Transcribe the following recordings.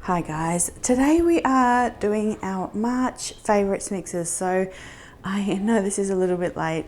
Hi guys, today we are doing our March favourites mixes. So I know this is a little bit late.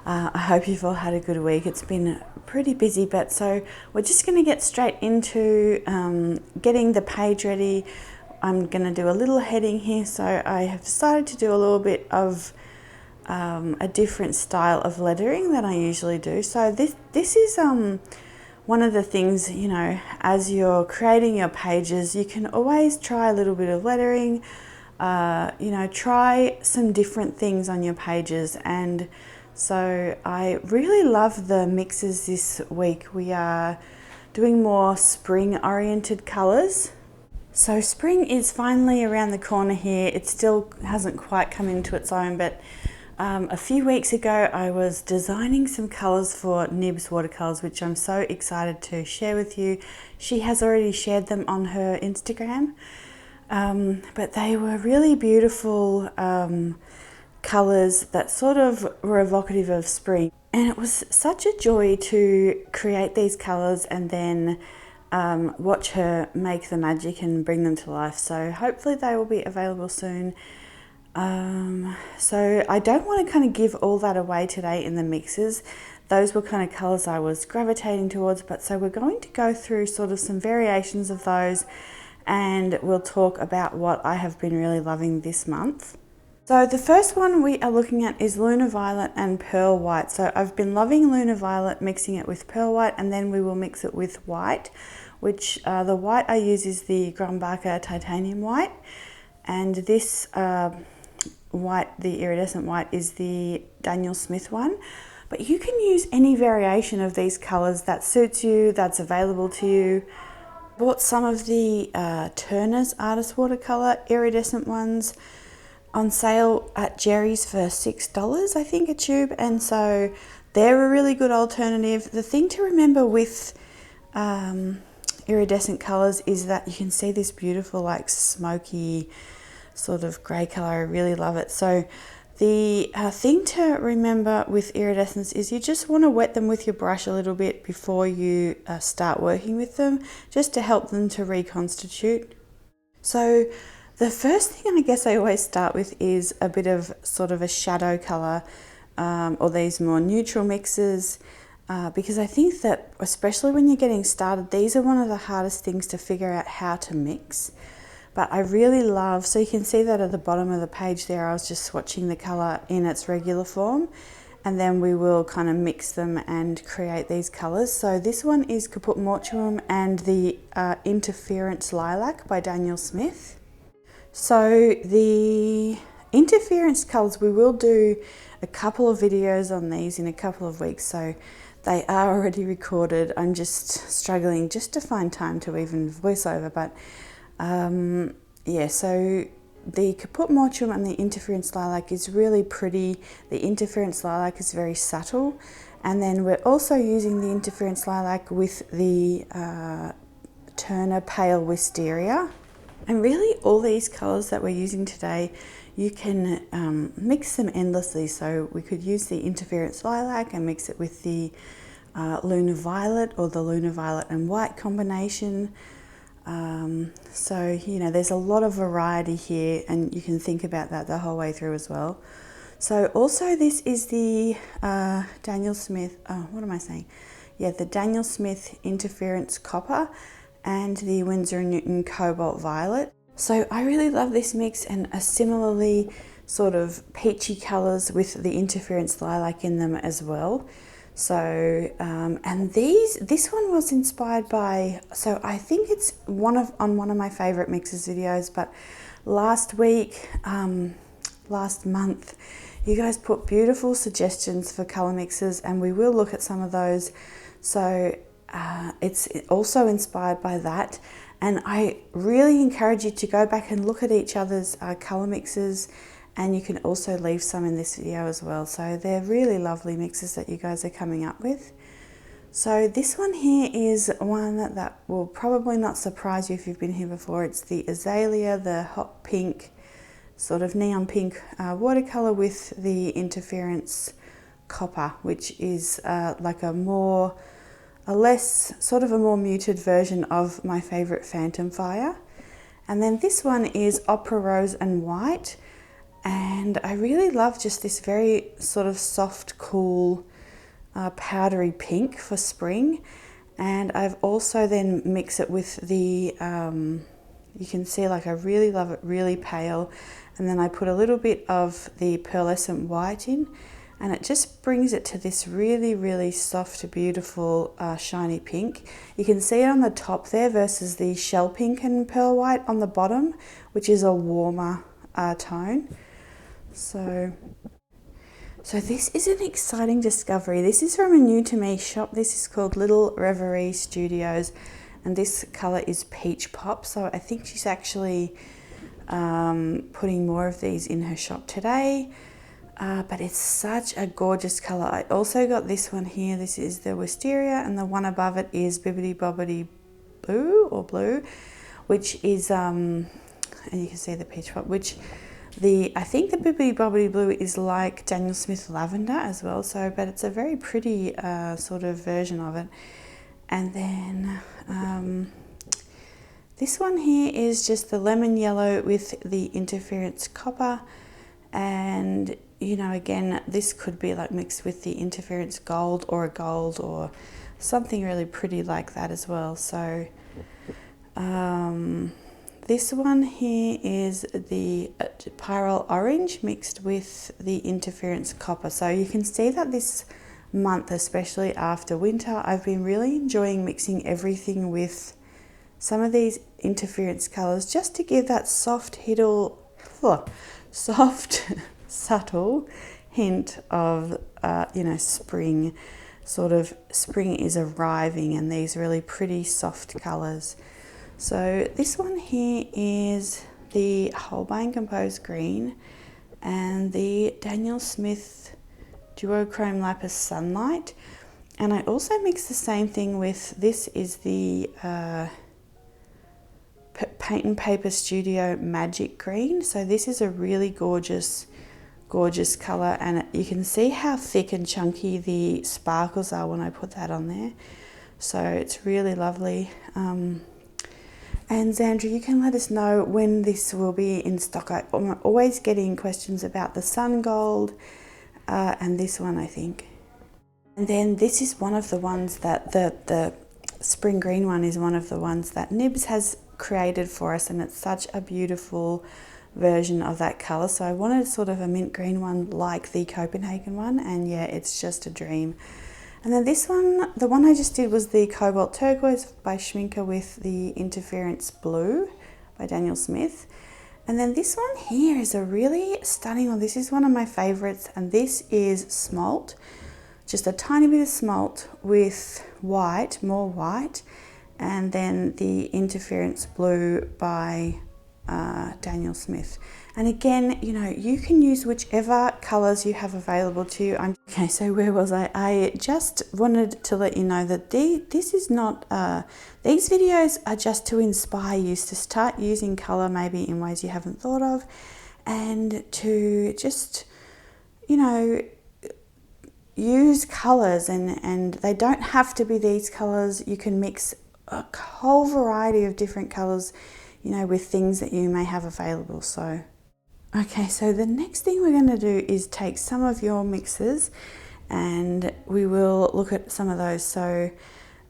I hope you've all had a good week. It's been pretty busy, but so we're just going to get straight into getting the page ready. I'm going to do a little heading here. So I have decided to do a little bit of a different style of lettering than I usually do. So this is one of the things, you know, as you're creating your pages, you can always try a little bit of lettering, you know, try some different things on your pages. And so I really love the mixes this week. We are doing more spring oriented colors. So spring is finally around the corner here. It still hasn't quite come into its own, but a few weeks ago I was designing some colours for Nibs watercolours, which I'm so excited to share with you. She has already shared them on her Instagram, but they were really beautiful colours that sort of were evocative of spring. And it was such a joy to create these colours and then watch her make the magic and bring them to life. So hopefully they will be available soon. So I don't want to kind of give all that away today in the mixes. Those were kind of colours I was gravitating towards, but so we're going to go through sort of some variations of those, and we'll talk about what I have been really loving this month. So the first one we are looking at is Lunar Violet and Pearl White. So I've been loving Lunar Violet, mixing it with Pearl White, and then we will mix it with white, which the white I use is the Grumbacher Titanium White, and this white, the iridescent white, is the Daniel Smith one. But you can use any variation of these colours that suits you, that's available to you. Bought some of the Turner's Artist Watercolor iridescent ones on sale at Jerry's for $6, I think, a tube, and so they're a really good alternative. The thing to remember with iridescent colours is that you can see this beautiful like smoky sort of grey colour. I really love it. So the thing to remember with iridescence is you just want to wet them with your brush a little bit before you start working with them, just to help them to reconstitute. So the first thing I guess I always start with is a bit of sort of a shadow colour, or these more neutral mixes, because I think that especially when you're getting started, these are one of the hardest things to figure out how to mix. But I really love, so you can see that at the bottom of the page there, I was just swatching the colour in its regular form, and then we will kind of mix them and create these colours. So this one is Caput Mortuum and the Interference Lilac by Daniel Smith. So the interference colours, we will do a couple of videos on these in a couple of weeks, so they are already recorded. I'm just struggling just to find time to even voice over, but yeah, so the Caput Mortuum and the Interference Lilac is really pretty. The Interference Lilac is very subtle, and then we're also using the Interference Lilac with the Turner Pale Wisteria. And really all these colours that we're using today, you can mix them endlessly. So we could use the Interference Lilac and mix it with the Lunar Violet, or the Lunar Violet and White combination. So, you know, there's a lot of variety here, and you can think about that the whole way through as well. So also this is the Daniel Smith, what am I saying? Yeah, the Daniel Smith Interference Copper and the Winsor Newton Cobalt Violet. So I really love this mix, and a similarly sort of peachy colours with the Interference Lilac in them as well. So and this one was inspired by, so I think it's on one of my favorite mixes videos, but last month you guys put beautiful suggestions for color mixes, and we will look at some of those. So it's also inspired by that, and I really encourage you to go back and look at each other's color mixes, and you can also leave some in this video as well. So they're really lovely mixes that you guys are coming up with. So this one here is one that will probably not surprise you if you've been here before. It's the Azalea, the hot pink, sort of neon pink watercolor with the Interference Copper, which is like a more a more muted version of my favorite Phantom Fire. And then this one is Opera Rose and White. And I really love just this very sort of soft, cool, powdery pink for spring. And I've also then mixed it with the, you can see like I really love it really pale. And then I put a little bit of the Pearlescent White in, and it just brings it to this really, really soft, beautiful, shiny pink. You can see it on the top there versus the shell pink and pearl white on the bottom, which is a warmer tone. So this is an exciting discovery. This is from a new to me shop. This is called Little Reverie Studios, and this colour is Peach Pop. So I think she's actually putting more of these in her shop today. But it's such a gorgeous colour. I also got this one here. This is the Wisteria, and the one above it is Bibbidi Bobbidi Blue, which is, and you can see the Peach Pop, which I think the Bibbidi Bobbidi Blue is like Daniel Smith Lavender as well, but it's a very pretty sort of version of it. And then this one here is just the Lemon Yellow with the Interference Copper, and you know, again, this could be like mixed with the Interference Gold or something really pretty like that as well. So this one here is the Pyrrole Orange mixed with the Interference Copper. So you can see that this month, especially after winter, I've been really enjoying mixing everything with some of these interference colours just to give that soft, subtle hint of, you know, spring. Sort of spring is arriving, and these really pretty soft colours. So this one here is the Holbein Composed Green and the Daniel Smith Duochrome Lapis Sunlight. And I also mix the same thing with, this is the Paint and Paper Studio Magic Green. So this is a really gorgeous colour, and you can see how thick and chunky the sparkles are when I put that on there. So it's really lovely. And Zandra, you can let us know when this will be in stock. I'm always getting questions about the Sun Gold and this one, I think. And then this is one of the ones that the Spring Green one is one of the ones that Nibs has created for us, and it's such a beautiful version of that colour. So I wanted sort of a mint green one like the Copenhagen one, and yeah, it's just a dream. And then this one, the one I just did was the Cobalt Turquoise by Schminke with the Interference Blue by Daniel Smith. And then this one here is a really stunning one. This is one of my favourites, and this is Smalt. Just a tiny bit of Smalt with white, more white, and then the Interference Blue by Daniel Smith. And again, you know, you can use whichever colours you have available to you. Okay, so where was I? I just wanted to let you know that this is not, these videos are just to inspire you to start using colour maybe in ways you haven't thought of, and to just, you know, use colours, and they don't have to be these colours. You can mix a whole variety of different colours, you know, with things that you may have available. So okay, so the next thing we're going to do is take some of your mixes and we will look at some of those. So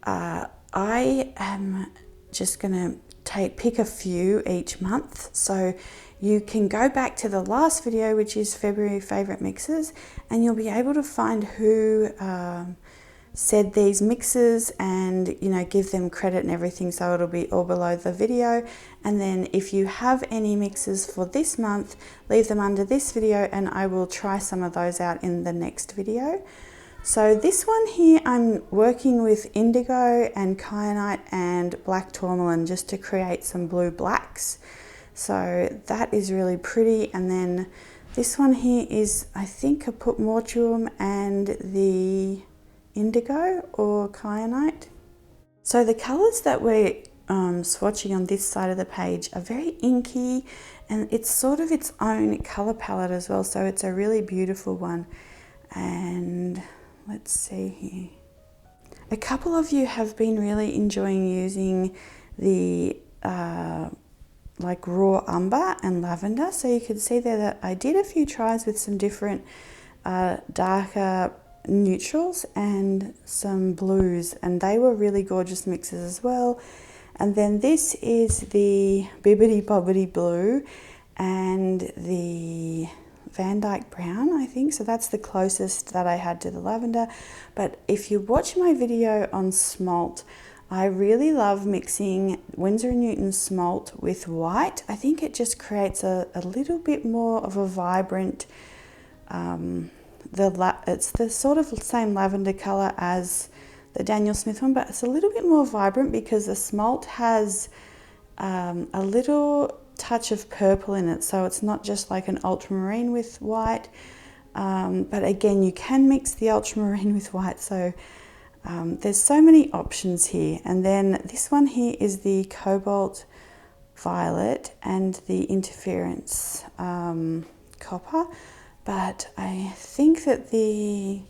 I am just going to pick a few each month. So you can go back to the last video, which is February favourite mixes, and you'll be able to find who said these mixes and, you know, give them credit and everything. So it'll be all below the video. And then if you have any mixes for this month, leave them under this video and I will try some of those out in the next video. So this one here, I'm working with indigo and kyanite and black tourmaline just to create some blue blacks. So that is really pretty. And then this one here is, I think, Caput Mortuum and the indigo or kyanite. So the colours that we're swatching on this side of the page are very inky, and it's sort of its own colour palette as well. So it's a really beautiful one. And let's see here. A couple of you have been really enjoying using the like raw umber and lavender. So you can see there that I did a few tries with some different darker neutrals and some blues, and they were really gorgeous mixes as well. And then this is the Bibbidi Bobbidi Blue and the Van Dyke Brown, I think. So that's the closest that I had to the lavender. But if you watch my video on smalt, I really love mixing Winsor Newton smalt with white. I think it just creates a little bit more of a vibrant, it's the sort of same lavender color as the Daniel Smith one, but it's a little bit more vibrant because the smalt has a little touch of purple in it, so it's not just like an ultramarine with white, but again, you can mix the ultramarine with white, so there's so many options here. And then this one here is the Cobalt Violet and the Interference Copper, but I think that the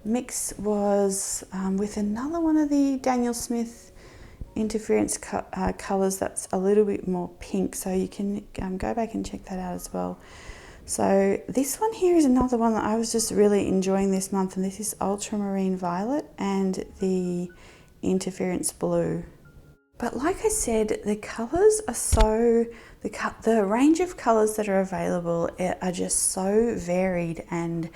mix was with another one of the Daniel Smith interference colours that's a little bit more pink, so you can go back and check that out as well. So this one here is another one that I was just really enjoying this month, and this is Ultramarine Violet and the Interference Blue. But like I said, the colours are so, the range of colours that are available are just so varied, and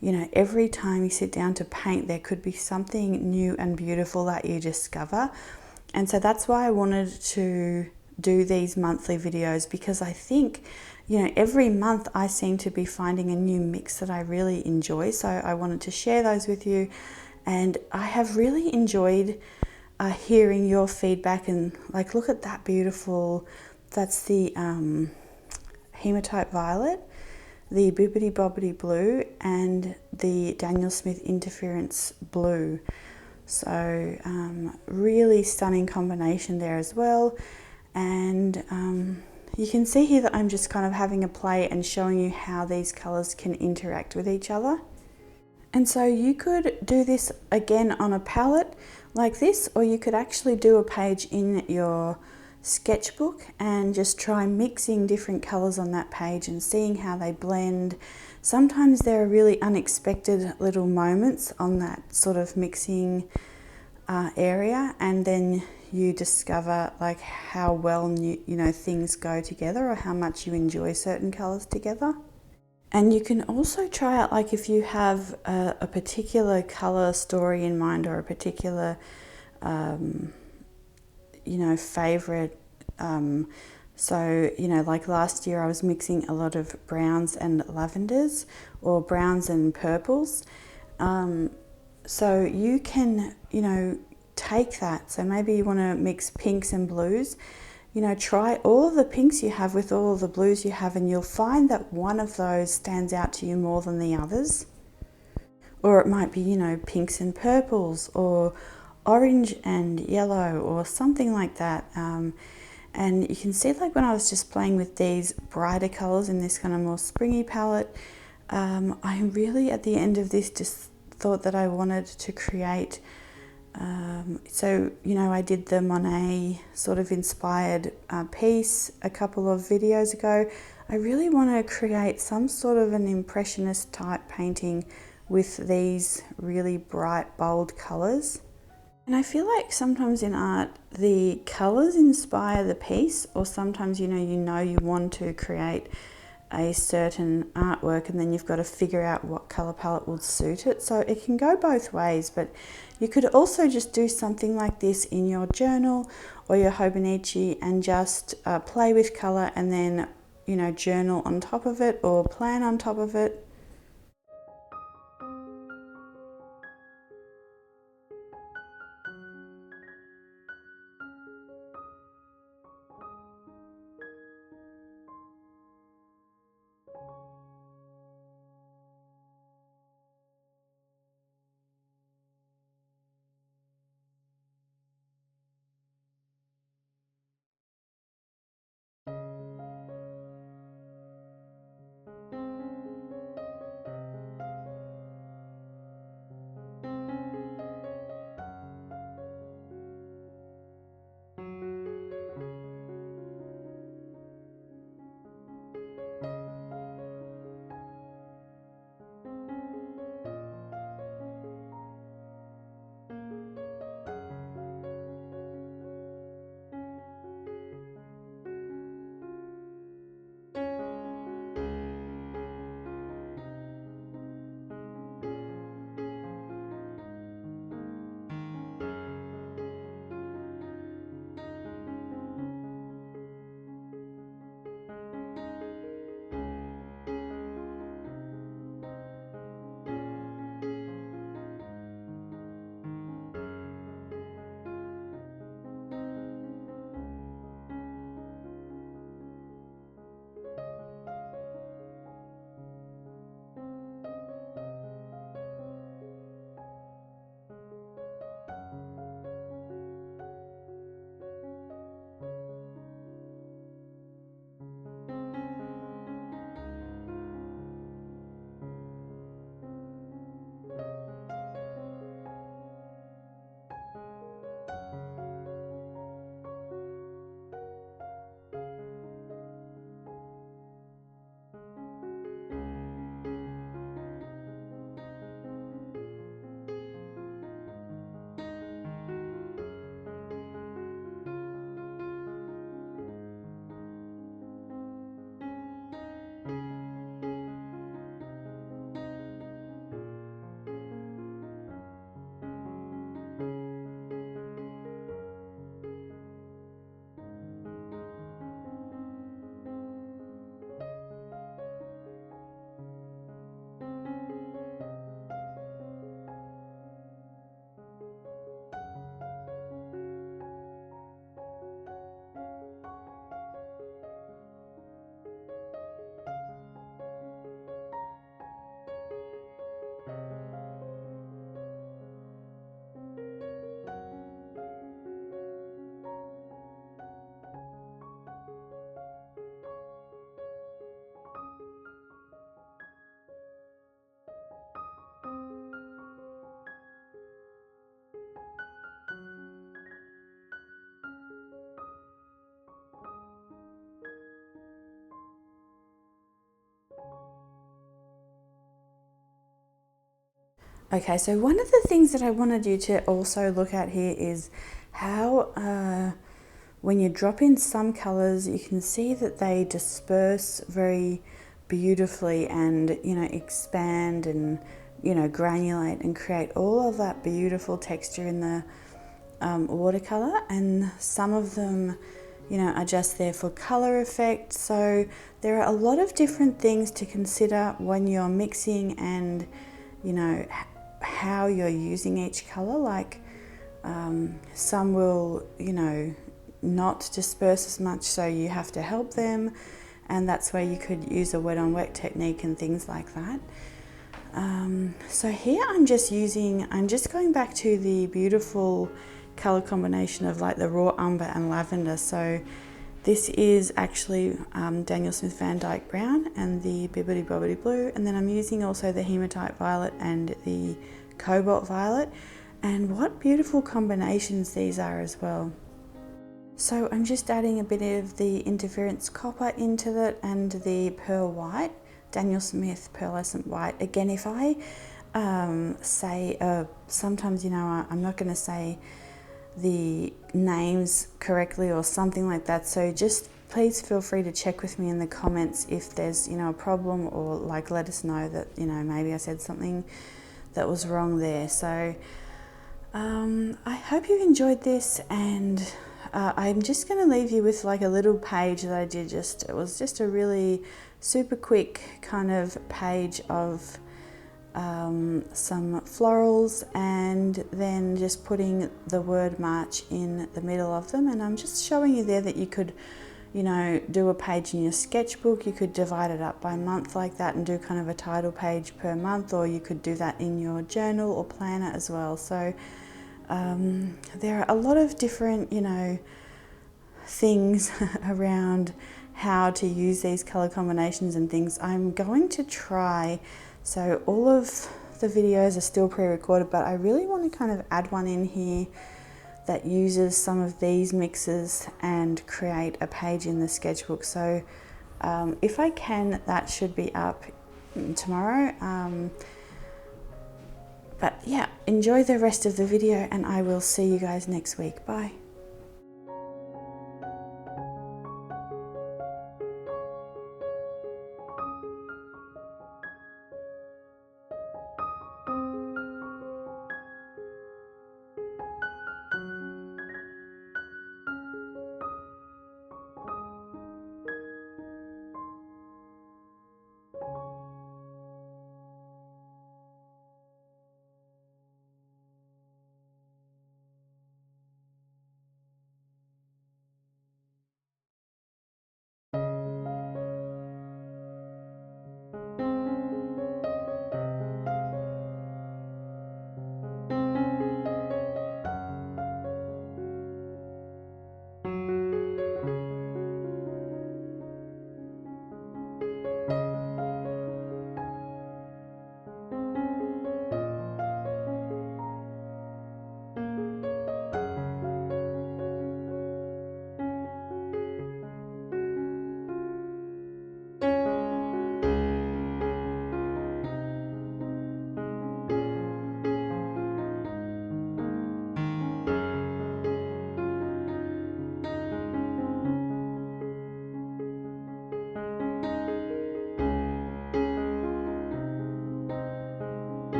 you know, every time you sit down to paint, there could be something new and beautiful that you discover. And so that's why I wanted to do these monthly videos, because I think, you know, every month I seem to be finding a new mix that I really enjoy. So I wanted to share those with you, and I have really enjoyed hearing your feedback. And like, look at that beautiful, that's the Hematite Violet, the Bibbidi Bobbidi Blue and the Daniel Smith Interference Blue. So really stunning combination there as well. And you can see here that I'm just kind of having a play and showing you how these colours can interact with each other. And so you could do this again on a palette like this, or you could actually do a page in your sketchbook and just try mixing different colours on that page and seeing how they blend. Sometimes there are really unexpected little moments on that sort of mixing area, and then you discover like how well you know things go together, or how much you enjoy certain colours together. And you can also try out, like, if you have a particular colour story in mind, or a particular you know, favourite. So, you know, like last year I was mixing a lot of browns and lavenders, or browns and purples. So you can, you know, take that. So maybe you want to mix pinks and blues. You know, try all of the pinks you have with all of the blues you have, and you'll find that one of those stands out to you more than the others. Or it might be, you know, pinks and purples, or orange and yellow, or something like that. And you can see, like, when I was just playing with these brighter colours in this kind of more springy palette, I really, at the end of this, just thought that I wanted to create, so, you know, I did the Monet sort of inspired piece a couple of videos ago. I really want to create some sort of an impressionist type painting with these really bright, bold colours. And I feel like sometimes in art, the colours inspire the piece, or sometimes, you know you want to create a certain artwork, and then you've got to figure out what colour palette will suit it. So it can go both ways, but you could also just do something like this in your journal or your Hobonichi, and just play with colour, and then, you know, journal on top of it, or plan on top of it. Okay, so one of the things that I wanted you to also look at here is how when you drop in some colors, you can see that they disperse very beautifully and, you know, expand and, you know, granulate and create all of that beautiful texture in the watercolor. And some of them, you know, are just there for color effect. So there are a lot of different things to consider when you're mixing and, you know, how you're using each color. Like some will, you know, not disperse as much, so you have to help them, and that's where you could use a wet on wet technique and things like that. So here I'm just going back to the beautiful color combination of like the raw umber and lavender. So this is actually Daniel Smith Van Dyke Brown and the Bibbidi Bobbidi Blue, and then I'm using also the Hematite Violet and the Cobalt Violet, and what beautiful combinations these are as well. So I'm just adding a bit of the Interference Copper into it and the Pearl White, Daniel Smith Pearlescent White. Again, if I say, sometimes, you know, I'm not going to say the names correctly or something like that, so just please feel free to check with me in the comments if there's, you know, a problem, or like let us know that, you know, maybe I said something that was wrong there. So I hope you enjoyed this, and I'm just going to leave you with like a little page that I did. It was just a really super quick kind of page of some florals, and then just putting the word March in the middle of them. And I'm just showing you there that you could, you know, do a page in your sketchbook. You could divide it up by month like that and do kind of a title page per month, or you could do that in your journal or planner as well. So there are a lot of different, you know, things around how to use these color combinations and things. I'm going to try, so all of the videos are still pre-recorded, but I really want to kind of add one in here that uses some of these mixes and create a page in the sketchbook. So if I can, that should be up tomorrow. But yeah, enjoy the rest of the video, and I will see you guys next week. Bye.